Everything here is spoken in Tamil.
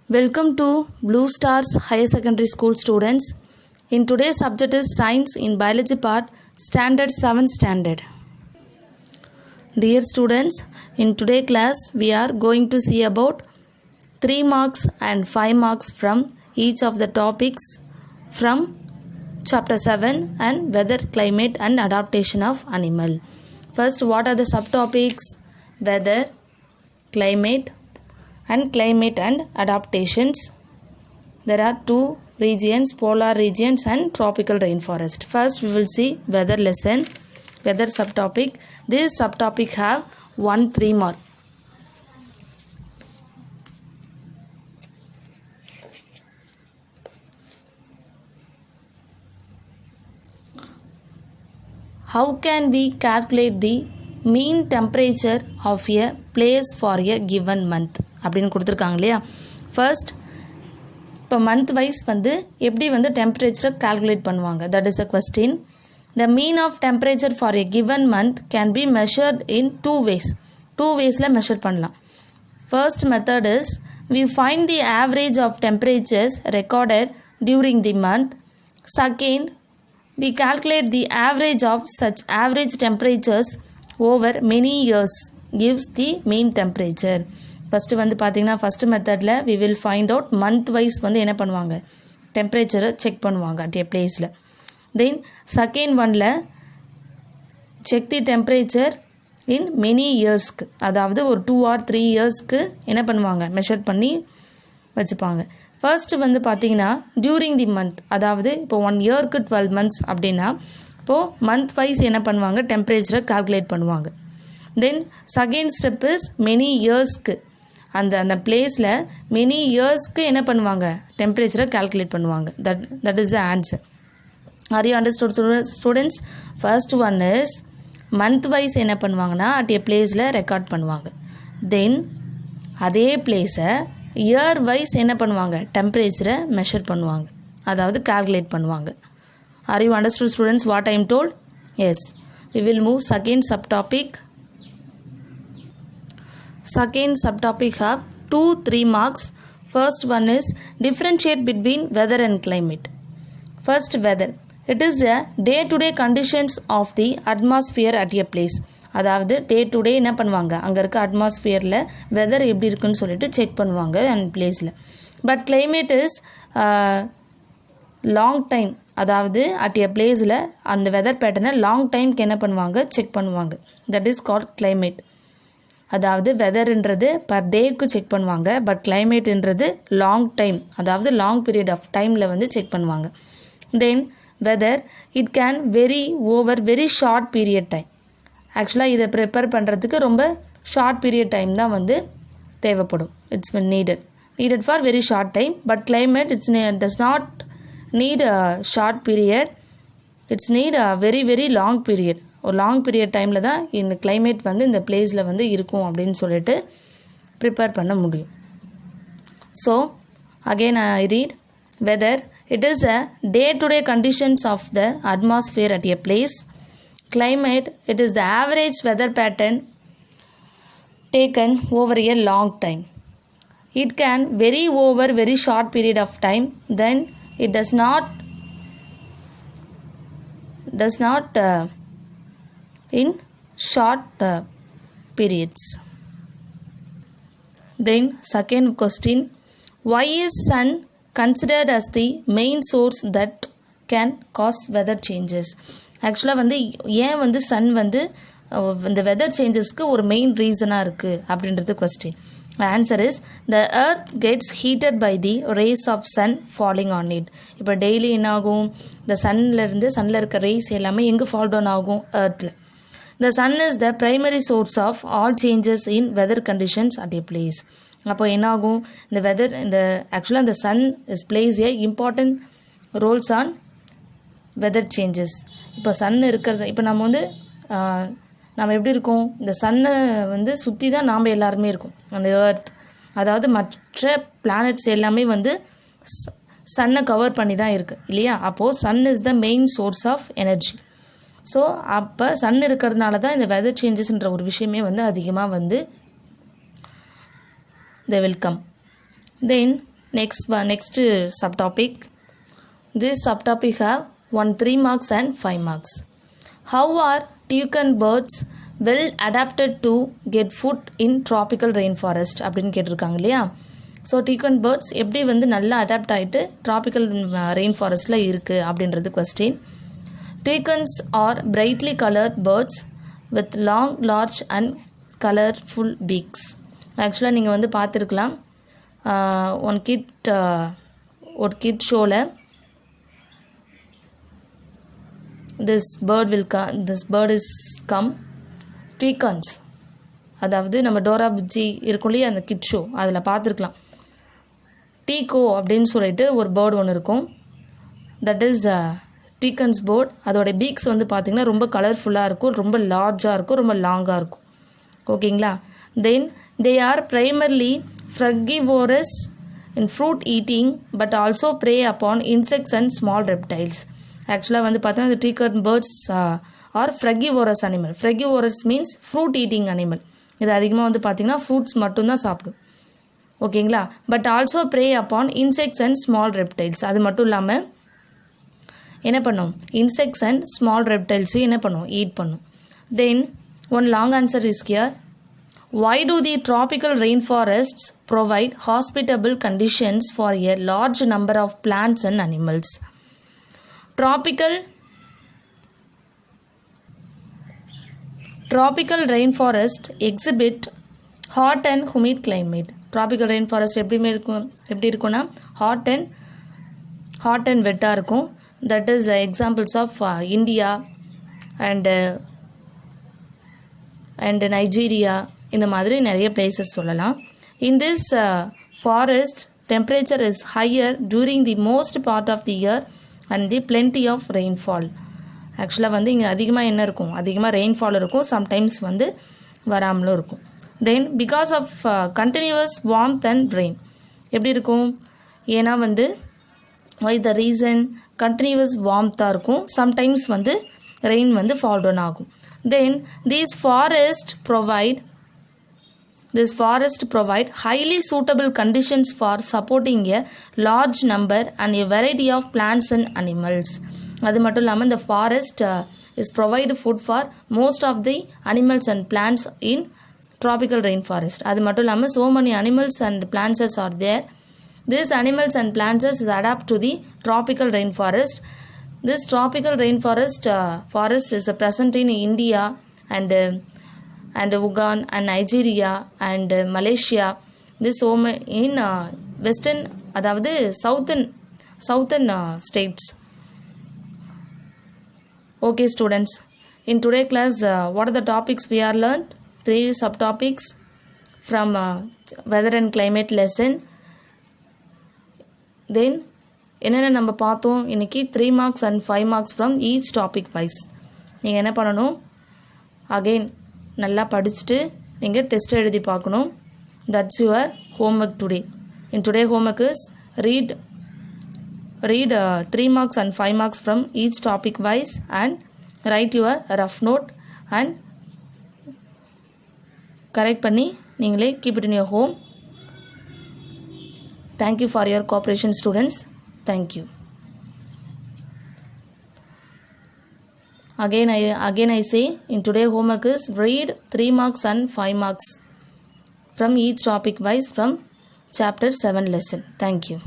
Welcome to Blue Stars Higher Secondary School students. In today's subject is Science in Biology part, Standard 7th Standard. Dear students, in today's class we are going to see about 3 marks and 5 marks from each of the topics from chapter 7 and weather, climate and adaptation of animal. First, what are the subtopics? Weather, climate and adaptations. There are 2 regions, polar regions and tropical rainforest. First we will see weather lesson, weather subtopic. This subtopic have 1 3 mark. How can we calculate the mean temperature of a place for a given month அப்படின்னு கொடுத்துருக்காங்க இல்லையா. ஃபர்ஸ்ட் இப்போ மந்த் வைஸ் வந்து எப்படி வந்து டெம்பரேச்சரை கால்குலேட் பண்ணுவாங்க, that is a question. The mean of temperature for a given month can be measured in 2 ways. 2 waysல மெஷர் பண்ணலாம். First method is we find the average of temperatures recorded during the month. Second, we calculate the average of such average temperatures over many years gives the mean temperature. First வந்து பார்த்திங்கன்னா ஃபஸ்ட்டு மெத்தடில் we will find out month wise வந்து என்ன பண்ணுவாங்க, டெம்பரேச்சரை செக் பண்ணுவாங்க அட் ஏ பிளேஸில். தென் செகண்ட் ஒனில் check the temperature in many இயர்ஸ்க்கு, அதாவது ஒரு 2 or 3 இயர்ஸ்க்கு என்ன பண்ணுவாங்க, மெஷர் பண்ணி வச்சுப்பாங்க. ஃபர்ஸ்ட்டு வந்து பார்த்திங்கன்னா டியூரிங் தி மந்த், அதாவது இப்போ 1 இயர்க்கு 12 months அப்படின்னா இப்போது மந்த் வைஸ் என்ன பண்ணுவாங்க, டெம்பரேச்சரை கால்குலேட் பண்ணுவாங்க. Then second step is many இயர்ஸ்க்கு, அந்த பிளேஸில் மெனி இயர்ஸ்க்கு என்ன பண்ணுவாங்க, டெம்பரேச்சரை கால்குலேட் பண்ணுவாங்க. That is the answer. Are you understood students? First one is month wise என்ன பண்ணுவாங்கன்னா அட் ஏ பிளேஸில் ரெக்கார்ட் பண்ணுவாங்க. தென் அதே பிளேஸை இயர் வைஸ் என்ன பண்ணுவாங்க, டெம்பரேச்சரை மெஷர் பண்ணுவாங்க, அதாவது கால்குலேட் பண்ணுவாங்க. Are you understood students what I am told? Yes. We will move second subtopic. Second subtopic have 2 3 marks. First one is differentiate between weather and climate. First, weather. It is a day-to-day conditions of the atmosphere at a place. அதாவது டே டு டே என்ன பண்ணுவாங்க, அங்கே இருக்க அட்மாஸ்பியரில் வெதர் எப்படி இருக்குன்னு சொல்லிட்டு செக் பண்ணுவாங்க அந்த பிளேஸில். But climate is long time, அதாவது அட் எ பிளேஸில் அந்த வெதர் பேட்டர்னை லாங் டைம்க்கு என்ன பண்ணுவாங்க, செக் பண்ணுவாங்க. That is called climate. அதாவது வெதர்ன்றது பர் டேக்கு செக் பண்ணுவாங்க, பட் கிளைமேட்ன்றது லாங் டைம், அதாவது லாங் பீரியட் ஆஃப் டைமில் வந்து செக் பண்ணுவாங்க. Then weather it can vary over very short period time. ஆக்சுவலாக இதை ப்ரிப்பேர் பண்ணுறதுக்கு ரொம்ப ஷார்ட் பீரியட் டைம் தான் வந்து தேவைப்படும். It's needed for very short time. But climate does not need a short period, it's need a very very long period. ஒரு லாங் பீரியட் டைமில் தான் இந்த கிளைமேட் வந்து இந்த பிளேஸில் வந்து இருக்கும் அப்படின்னு சொல்லிட்டு ப்ரிப்பேர் பண்ண முடியும். So again I read weather it is a day to day conditions of the atmosphere at a place. Climate it is the average weather pattern taken over a long time. It can vary over very short period of time. Then it does not in short periods. Then second question, why is sun considered as the main source that can cause weather changes? ஆக்சுவலாக வந்து ஏன் வந்து சன் வந்து இந்த வெதர் சேஞ்சஸ்க்கு ஒரு மெயின் ரீசனாக இருக்குது அப்படின்றது question. Answer is the earth gets heated by the rays of sun falling on it. இப்போ டெய்லி என்ன ஆகும், இந்த சன்னில் இருக்க ரேஸ் எல்லாமே எங்கே ஃபால் டவுன் ஆகும், எர்த்தில். The sun is the primary source of all changes in weather conditions at a place. அப்போ என்ன ஆகும், இந்த வெதர் ஆக்சுவலாக இந்த sun is plays a important roles on weather changes. இப்போ சன் இருக்கிறது, இப்போ நம்ம எப்படி இருக்கோம், இந்த சன்னை வந்து சுற்றி தான் நாம் எல்லாருமே இருக்கோம், அந்த எர்த். அதாவது மற்ற பிளானட்ஸ் எல்லாமே வந்து சன்னை கவர் பண்ணி தான் இருக்குது இல்லையா. அப்போது sun is the main source of energy. So அப்போ சன் இருக்கிறதுனால தான் இந்த வெதர் சேஞ்சஸ்ன்ற ஒரு விஷயமே வந்து அதிகமாக வந்து they will come. Then Next subtopic. This subtopic have 3 marks and 5 marks. How are toucan birds well adapted to get food in tropical rainforest அப்படின்னு கேட்டிருக்காங்க இல்லையா. ஸோ toucan birds எப்படி வந்து நல்லா அடாப்ட் ஆகிட்டு ட்ராபிக்கல் ரெயின் இருக்குது அப்படின்றது question. Toucans are brightly colored birds with long, large and colorful beaks. ஆக்சுவலாக நீங்கள் வந்து பார்த்துருக்கலாம் ஒரு கிட் ஷோவில் this bird is come toucans, அதாவது நம்ம டோரா புஜ்ஜி இருக்கும் இல்லையா அந்த கிட் ஷோ அதில் பார்த்துருக்கலாம். டீகோ அப்படின்னு சொல்லிட்டு ஒரு பேர்டு ஒன்று இருக்கும், தட் இஸ் toucans bird. அதோட பீக்ஸ் வந்து பார்த்திங்கன்னா ரொம்ப கலர்ஃபுல்லாக இருக்கும், ரொம்ப லார்ஜாக இருக்கும், ரொம்ப லாங்காக இருக்கும். ஓகேங்களா. Then they are primarily frugivorous in fruit eating but also prey upon insects and small reptiles. ஆக்சுவலாக வந்து பார்த்தீங்கன்னா இந்த toucan birds are frugivorous animal. Frugivorous means fruit eating animal. இது அதிகமாக வந்து பார்த்திங்கன்னா ஃப்ரூட்ஸ் மட்டும்தான் சாப்பிடும். ஓகேங்களா. But also prey upon insects and small reptiles. அது மட்டும் இல்லாமல் என்ன பண்ணும், இன்செக்ட்ஸ் அண்ட் ஸ்மால் ரெப்டைல்ஸையும் என்ன பண்ணும், ஈட் பண்ணும். Then one long answer is here. Why do the tropical rainforests provide hospitable conditions for a large number of plants and animals? Tropical rainforest exhibit hot and humid climate. Tropical rainforest எப்படி இருக்கும்னா hot and wet இருக்கும். That is examples of India and Nigeria. இந்த மாதிரி நிறைய places சொல்லலாம். In this forest, temperature is higher during the most part of the year and the plenty of rainfall. ஆக்சுவலாக வந்து இங்கே அதிகமாக என்ன இருக்கும், அதிகமாக ரெயின்ஃபால் இருக்கும், சம்டைம்ஸ் வந்து வராமலும் இருக்கும். Then because of continuous warmth and rain எப்படி இருக்கும், ஏன்னா வந்து வை த ரீசன் கண்டினியூவஸ் வார்ம்த்தாக இருக்கும், சம்டைம்ஸ் வந்து ரெயின் வந்து ஃபால் டவுன் ஆகும். தென் these forests provide highly suitable conditions for supporting a large number and a variety of plants and animals. அது மட்டும் இல்லாமல் இந்த forest is provide food for most of the animals and plants in tropical rainforest. அது மட்டும் இல்லாமல் so many animals and plants are there. These animals and plants adapt to the tropical rainforest. This tropical rainforest forest is present in India and Uganda and Nigeria and Malaysia. This home in western அதாவது southern states. Okay students, in today's class what are the topics we are learned? 3 subtopics from weather and climate lesson. Then என்னென்ன நம்ம பார்த்தோம் இன்றைக்கி 3 marks and 5 marks from each topic wise. நீங்கள் என்ன பண்ணணும், அகெயின் நல்லா படிச்சுட்டு நீங்கள் டெஸ்ட் எழுதி பார்க்கணும். That's your homework today. In today homework is read 3 marks and 5 marks from each topic wise and write your rough note and correct பண்ணி நீங்களே keep it in your home. Thank you for your cooperation students. Thank you. Again I say in today homework is read 3 marks and 5 marks from each topic wise from chapter 7 lesson. Thank you.